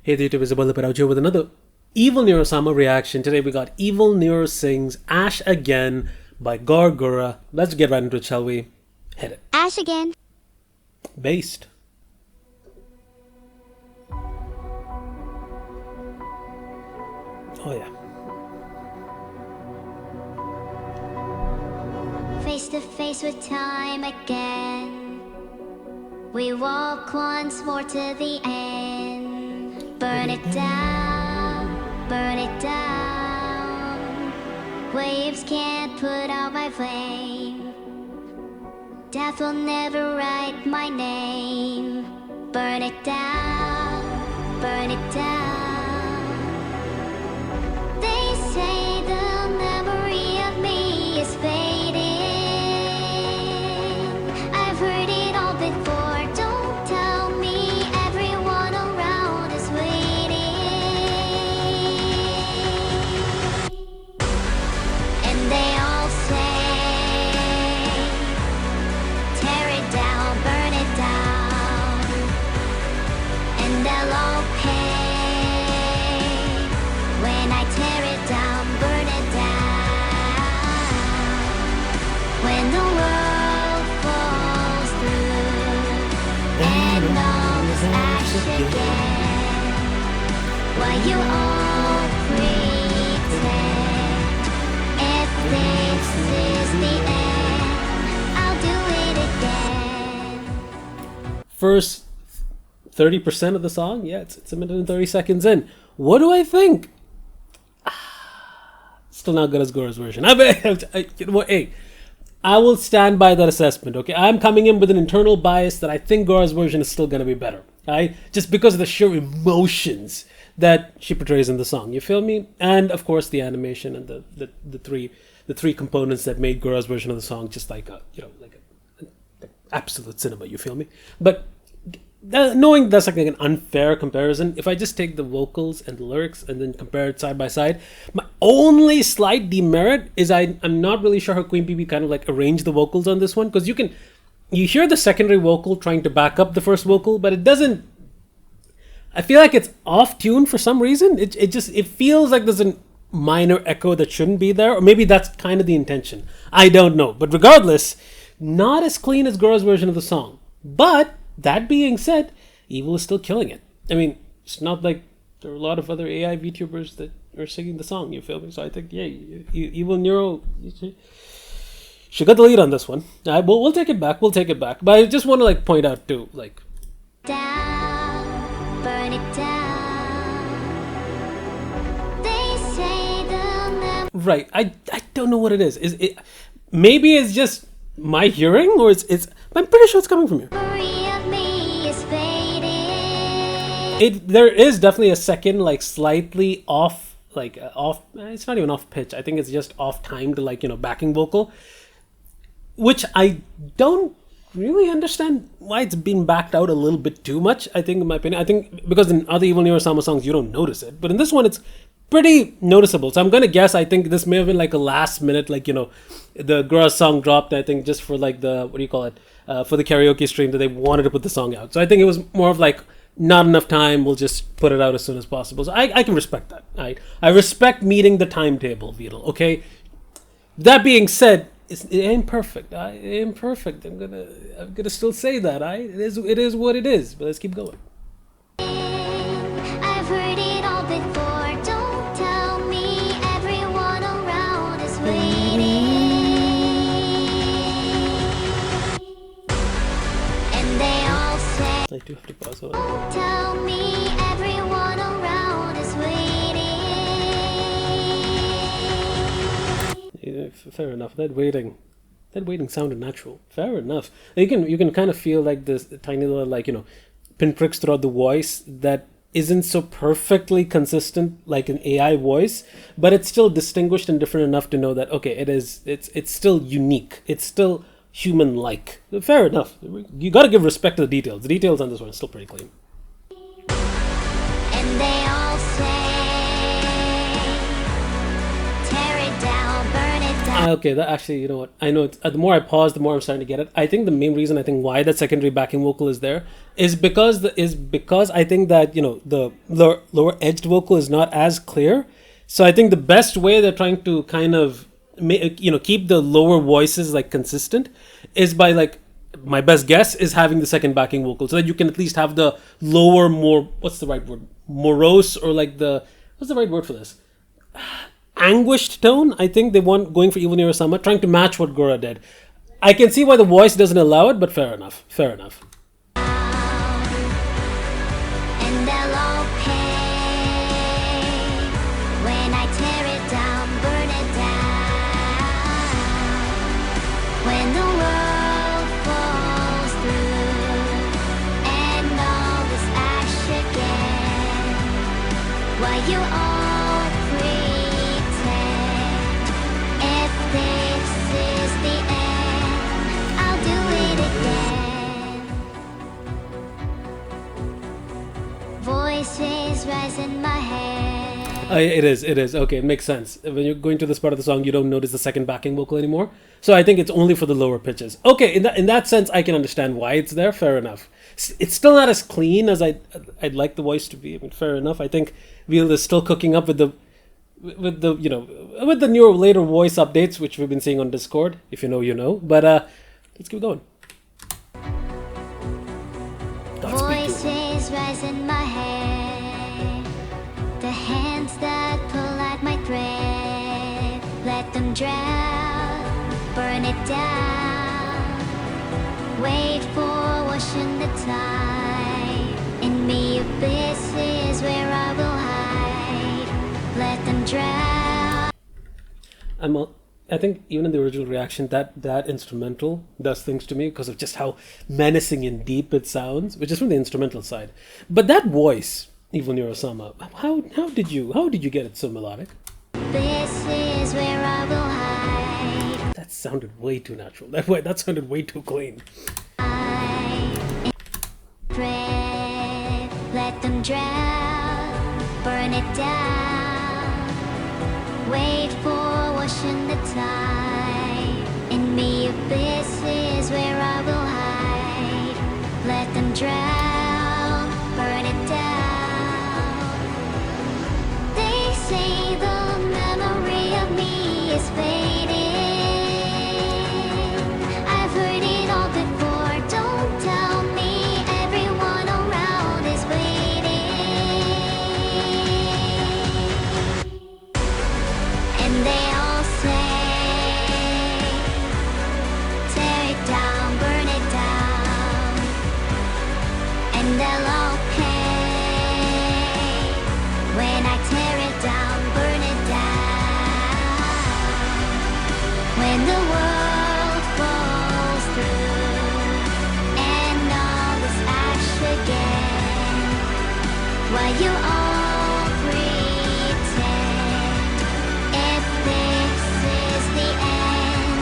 Hey, the YouTube is out here with another Evil Neuro-sama reaction. Today we got Evil Neuro sings Ash Again by Gura. Let's get right into it, shall we? Hit it. Ash again. Based. Oh yeah. Face to face with time again. We walk once more to the end. Burn it down, burn it down. Waves can't put out my flame. Death will never write my name. Burn it down, burn it down. They say the memory of me is fading. I've heard it all before, don't tell me everyone around is waiting. And they all say, tear it down, burn it down. And they'll all pay when I tear it down, burn it down. When the world falls through and all is ash again, while you all pretend, if this is the end, I'll do it again. First 30% of the song? Yeah, it's a minute and 30 seconds in. What do I think? Still not good as Gura's version. Hey, I will stand by that assessment, okay? I'm coming in with an internal bias that I think Gura's version is still going to be better, right? Just because of the sheer emotions that she portrays in the song, you feel me? And of course the animation and the three components that made Gura's version of the song just like a absolute cinema, you feel me? But knowing that's like an unfair comparison, if I just take the vocals and the lyrics and then compare it side by side, my only slight demerit is I'm not really sure how Queen BB kind of like arranged the vocals on this one, because you hear the secondary vocal trying to back up the first vocal, but it doesn't. I feel like it's off tune for some reason. It feels like there's a minor echo that shouldn't be there, or maybe that's kind of the intention. I don't know, but regardless, not as clean as Gura's version of the song. But that being said, Evil is still killing it. I mean, it's not like there are a lot of other AI VTubers that are singing the song, you feel me? So I think, yeah, Evil Neuro, she got the lead on this one. We'll take it back, But I just want to like point out too, like, down, burn it down. They say the right, I don't know what it is. Maybe it's just my hearing, or it's I'm pretty sure it's coming from you. memory of me is fading. There is definitely a second, like slightly off, it's not even off pitch. I think it's just off timed, like, backing vocal, which I don't really understand why it's been backed out a little bit too much. I think, in my opinion, because in other Evil Neuro-sama songs you don't notice it, but in this one it's pretty noticeable. So I'm gonna guess, I think this may have been like a last minute, like, the Gura song dropped, I think, just for like the, what do you call it, for the karaoke stream, that they wanted to put the song out. So I think it was more of like, not enough time, we'll just put it out as soon as possible. So I can respect that. I respect meeting the timetable, Beetle, okay? That being said, it ain't perfect. It ain't perfect. I'm gonna still say that. It is what it is. But let's keep going. I've heard it all before, don't tell me everyone around is waiting. And they all say, I do have to pause it. don't tell me everyone around is waiting. Yeah, fair enough. That waiting sounded natural. Fair enough. You can kind of feel like this tiny little, like, pinpricks throughout the voice that isn't so perfectly consistent like an AI voice, but it's still distinguished and different enough to know that, okay, it's still unique. It's still human-like. Fair enough. You got to give respect to the details. The details on this one are still pretty clean. And they all say, tear it down, burn it down. Okay, that actually, you know what? I know it's, the more I pause, the more I'm starting to get it. I think the main reason I think why that secondary backing vocal is there is because I think that the lower edged vocal is not as clear. So I think the best way they're trying to kind of keep the lower voices like consistent is by like my best guess is having the second backing vocal so that you can at least have the lower more what's the right word morose or like the what's the right word for this anguished tone. I think they want going for Evil Neuro-sama, trying to match what Gura did. I can see why the voice doesn't allow it, but fair enough. Fair enough. And they'll all pay when I tear it down, burn it down. When the world falls through and all this ash again, why you all pretend if this is the end, I'll do it again. Voices rise in my head. It is. Okay, it makes sense. When you're going to this part of the song, you don't notice the second backing vocal anymore. So I think it's only for the lower pitches. Okay, in that sense, I can understand why it's there. Fair enough. It's still not as clean as I'd like the voice to be. I mean, fair enough. I think Veal is still cooking up with the newer later voice updates, which we've been seeing on Discord. If you know, you know. But let's keep going. Voices rise in my head. The hands that pull at my thread, let them drown, burn it down. Wait for washing the tide. In me abyss is where I will hide. Let them drown. I think even in the original reaction, that instrumental does things to me because of just how menacing and deep it sounds, which is from the instrumental side. But that voice, Evil Neuro-sama, how did you get it so melodic? This is where I will hide. That sounded way too natural. That sounded way too clean. Let them drown, burn it down. Wait for washing the tide. In me abyss is where I will hide. Let them drown, burn it down. They say the memory of me is fading. I've heard it all before. Don't tell me everyone around is waiting. And they all say, tear it down, burn it down. And they'll all pay when I tear it down, burn it down. When the world falls through and all this ash again, while you all pretend if this is the end,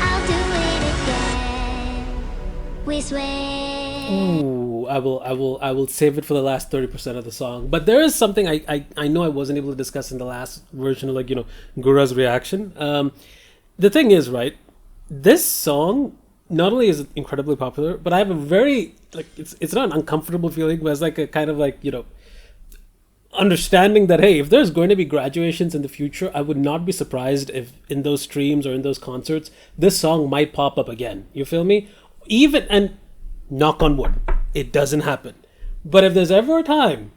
I'll do it again. We swear. Ooh, I will save it for the last 30% of the song. But there is something I know I wasn't able to discuss in the last version of Gura's reaction. The thing is, right, this song not only is it incredibly popular, but I have a very it's not an uncomfortable feeling, but it's like a kind of understanding that, hey, if there's going to be graduations in the future, I would not be surprised if in those streams or in those concerts this song might pop up again. You feel me? Even, and knock on wood, it doesn't happen, but if there's ever a time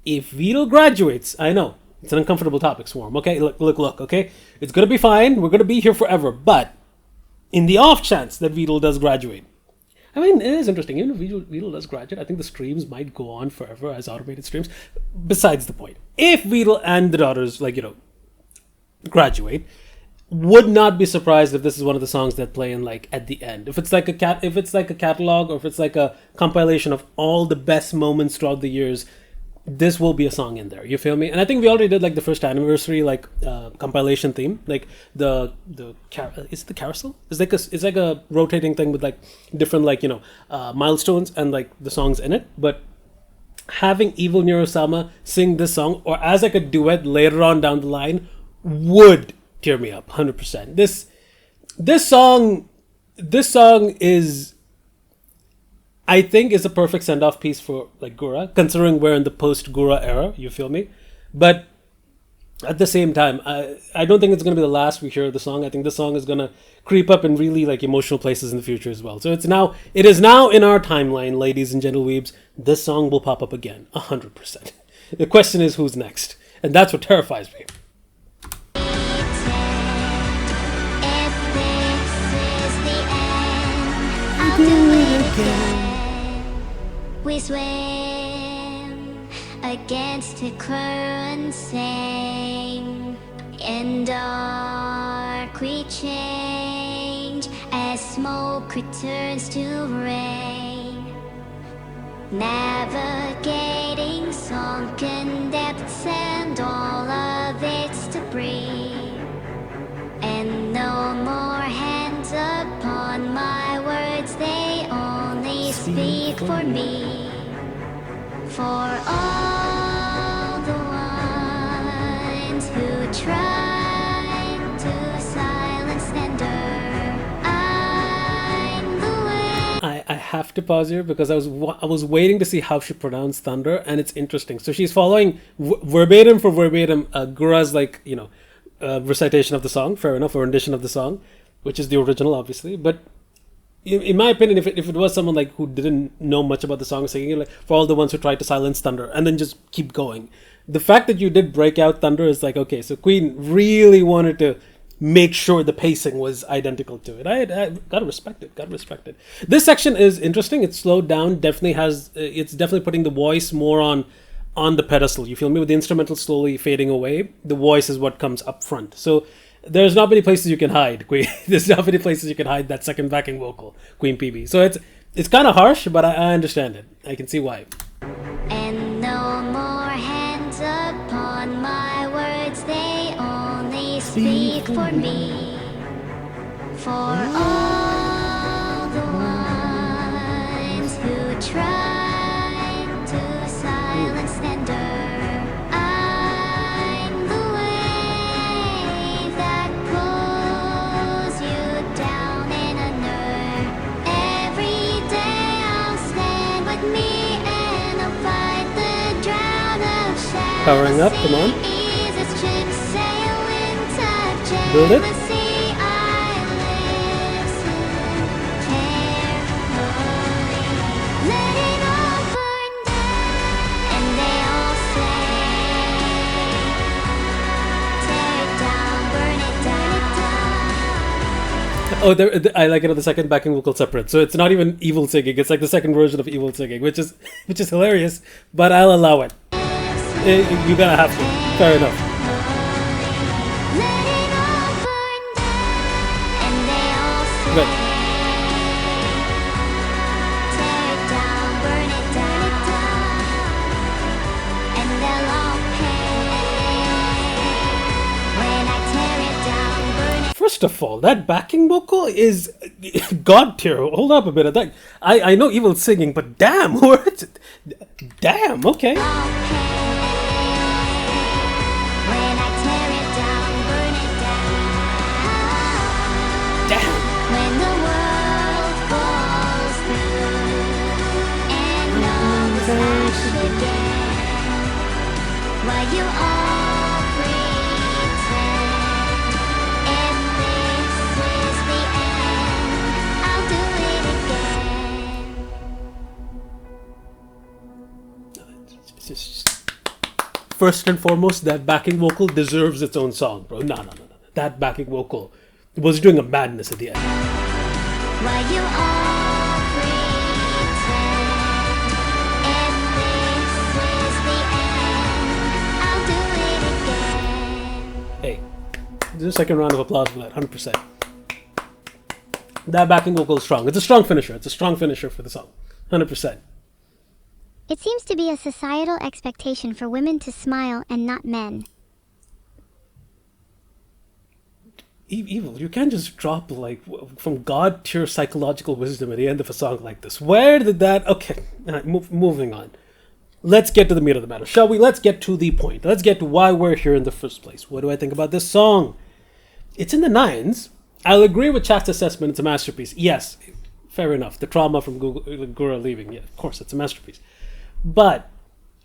if Vito graduates, I know it's an uncomfortable topic, Swarm, okay, look, okay, it's gonna be fine, we're gonna be here forever, but in the off chance that Vito does graduate, I mean, it is interesting. Even if Vito does graduate, I think the streams might go on forever as automated streams. Besides the point, if Vito and the daughters, graduate, would not be surprised if this is one of the songs that play in at the end. If it's like a catalog, or if it's like a compilation of all the best moments throughout the years, this will be a song in there. You feel me? And I think we already did the first anniversary compilation theme, is it the carousel? It's like a rotating thing with different milestones and the songs in it. But having Evil Neuro-sama sing this song or as a duet later on down the line would tear me up, 100%. This song is, I think, is a perfect send off piece for like Gura, considering we're in the post Gura era. You feel me? But at the same time, I don't think it's going to be the last we hear of the song. I think the song is going to creep up in really like emotional places in the future as well. So it is now in our timeline, ladies and gentleweebs. This song will pop up again, 100%. The question is who's next, and that's what terrifies me. We swim against the current, sing in dark we change as smoke returns to rain, navigating sunken depths and all of its debris, and no more hands upon my words, they only speak for me. For all the ones who tried to silence thunder, I'm the way. I have to pause here because I was waiting to see how she pronounced thunder, and it's interesting. So she's following verbatim for verbatim Gura's recitation of the song, fair enough, or rendition of the song, which is the original, obviously. But in my opinion, if it was someone like who didn't know much about the song singing it, like for all the ones who tried to silence thunder and then just keep going, the fact that you did break out thunder is like, okay, so Queen really wanted to make sure the pacing was identical to it. I gotta respect it. This section is interesting. It's slowed down. It's definitely putting the voice more on the pedestal. You feel me? With the instrumental slowly fading away, the voice is what comes up front. So there's not many places you can hide, Queen. There's not many places you can hide that second backing vocal, Queen PB. So it's kind of harsh, but I understand it. I can see why. And no more hands upon my words, they only speak for me. For all the ones who tried to silence thunder, I'm the wave that pulls you down and under. Every day I'll stand with me and I'll fight the drought of shadows. Powering up, come on. Ease its ships sailing, touching Build it. the sea. I listen carefully, let it all burn down. And they all say, tear it down, burn it down. Oh, I like it on the second backing vocal separate. So it's not even evil singing. It's like the second version of evil singing, which is hilarious. But I'll allow it. You gotta have to. Fair enough. Let it all burn down. And they all say, Good. tear it down, burn it down. And they'll all pay when I tear it down, burn it. First of all, that backing vocal is god tier. Hold up a minute. I know evil singing, but damn, words. Damn. Okay. All pay when I tear it down, burn it down. Damn. When the world falls through and knows ash again, while you all pretend, if this is the end, I'll do it again. It's just- First and foremost, that backing vocal deserves its own song, bro. No. That backing vocal was doing a madness at the end. While you all pretend, if this is the end, I'll do it again. Hey, there's a second round of applause for that, 100%. That backing vocal is strong. It's a strong finisher. It's a strong finisher for the song, 100%. It seems to be a societal expectation for women to smile and not men. Evil, you can't just drop like from god tier psychological wisdom at the end of a song like this. Where did that? Okay, moving on. Let's get to the meat of the matter, shall we? Let's get to the point. Let's get to why we're here in the first place. What do I think about this song? It's in the nines. I'll agree with Chat's assessment. It's a masterpiece. Yes, fair enough. The trauma from Gura leaving. Yeah, of course, it's a masterpiece. But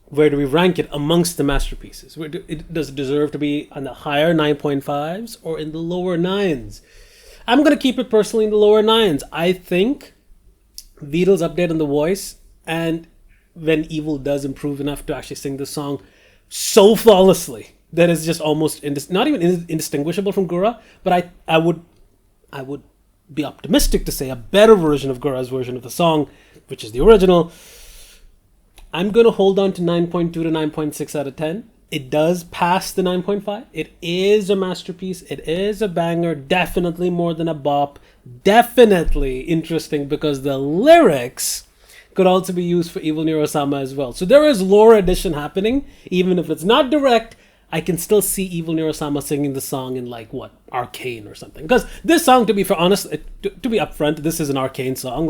where do we rank it amongst the masterpieces? Does it deserve to be on the higher 9.5s or in the lower 9s? I'm going to keep it personally in the lower 9s. I think Beatles' update on the voice, and when Evil does improve enough to actually sing the song so flawlessly that it's just almost not even indistinguishable from Gura, but I would be optimistic to say a better version of Gura's version of the song, which is the original. I'm going to hold on to 9.2 to 9.6 out of 10. It does pass the 9.5. It is a masterpiece. It is a banger. Definitely more than a bop. Definitely interesting because the lyrics could also be used for Evil Neuro-sama as well. So there is lore addition happening. Even if it's not direct, I can still see Evil Neuro-sama singing the song in Arcane or something. Because this song, to be honest, to be upfront, this is an Arcane song.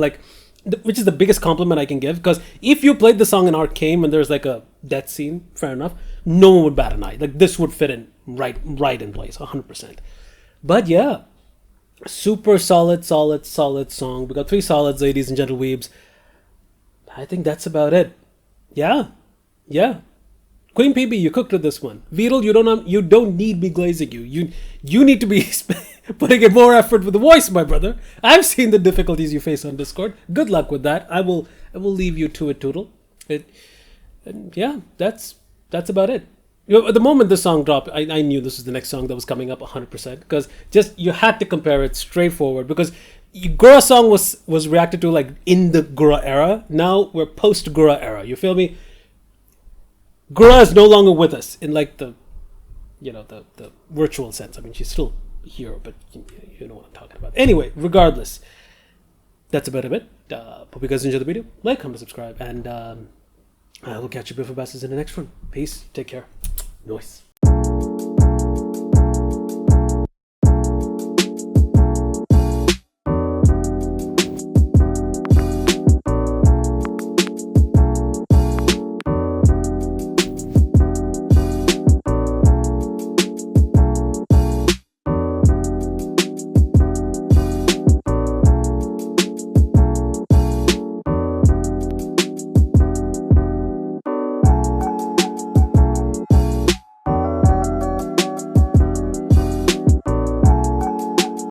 Which is the biggest compliment I can give, because if you played the song in Arcane when there's a death scene, fair enough, no one would bat an eye. This would fit in right in place, 100%. But yeah, super solid song. We got 3 solids, ladies and gentle weebs. I think that's about it. Yeah. Queen PB, you cooked with this one. Viral, you don't need me glazing you. You need to be putting in more effort with the voice, my brother. I've seen the difficulties you face on Discord. Good luck with that. I will leave you to it, Toodle. Yeah, that's about it. At the moment this song dropped, I knew this was the next song that was coming up 100%, because you had to compare it straightforward, because Gura song was reacted to in the Gura era. Now we're post Gura era. You feel me? Gura is no longer with us in the virtual sense. I mean, she's still here, but you know what I'm talking about. Anyway, regardless, that's about it. Hope you guys enjoyed the video. Like, comment, subscribe, and I will catch you before passes in the next one. Peace. Take care. Nice.